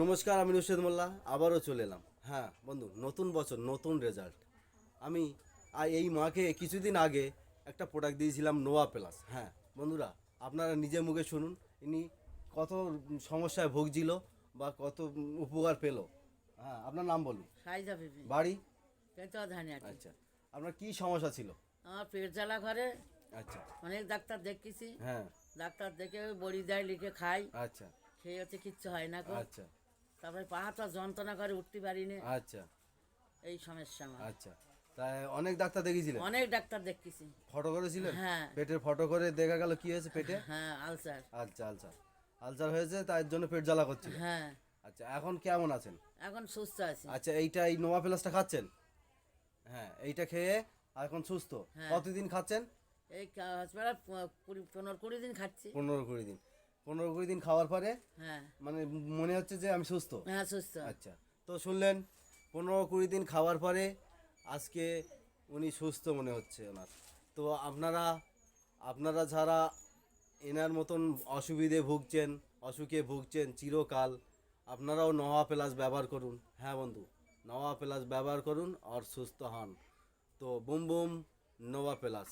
নমস্কার, আমি নুসরাত মোল্লা আবারও চলে এলাম। হ্যাঁ বন্ধু, নতুন বছর নতুন রেজাল্ট। আমি এই মাকে কিছুদিন আগে একটা প্রোডাক্ট দিয়েছিলাম নোয়া প্লাস। হ্যাঁ বন্ধুরা, আপনারা নিজের মুখে শুনুন ইনি কত সমস্যায় ভুগছিল বা কত উপকার পেল। হ্যাঁ, আপনার নাম বলুন, সাইজা বিবি বাড়ি। পেঁচা ধানি আছি। আচ্ছা, আপনার কি সমস্যা ছিল? আমার পেট জ্বালা করে, আচ্ছা। অনেক ডাক্তার দেখেছি। হ্যাঁ। ডাক্তার দেখে ওই বড়ি দেয় লিখে খাই, আচ্ছা। খেয়ে হচ্ছে কিচ্ছু হয় না গো। আচ্ছা। তারপরে পা হাতটা যন্ত্রণা করে উঠতে পারি না, আচ্ছা। এই সমস্যা আমার। আচ্ছা, তাই অনেক ডাক্তার দেখিয়েছিলেন? অনেক ডাক্তার দেখেছি। ফটো করেছিলেন? হ্যাঁ। পেটের ফটো করে দেখা গেল কি হয়েছে পেটে? হ্যাঁ, আলসার। আচ্ছা, আলসার। আলসার হয়েছে, তার জন্য পেট জ্বালা করছিল। হ্যাঁ, আচ্ছা, এখন কেমন আছেন? এখন সুস্থ আছি। আচ্ছা, এই নোভা প্লাসটা খাচ্ছেন? হ্যাঁ, এইটা খেয়ে এখন সুস্থ। হ্যাঁ। কতদিন খাচ্ছেন? এই হসপিটাল 15-20 দিন খাচ্ছি। 15-20 দিন। 15-20 দিন খাওয়ার পরে হ্যাঁ। মানে মনে হচ্ছে যে আমি সুস্থ। হ্যাঁ, সুস্থ। আচ্ছা, তো শুনলেন 15-20 দিন খাওয়ার পরে আজকে উনি সুস্থ মনে হচ্ছে ওনার। তো আপনারা যারা এনার মতন অসুখে ভুগছেন চিরকাল, আপনারাও নোভা প্লাস ব্যবহার করুন। হ্যাঁ বন্ধু, নোভা প্লাস ব্যবহার করুন আর সুস্থ হন। তো বুম বুম নোভা প্লাস।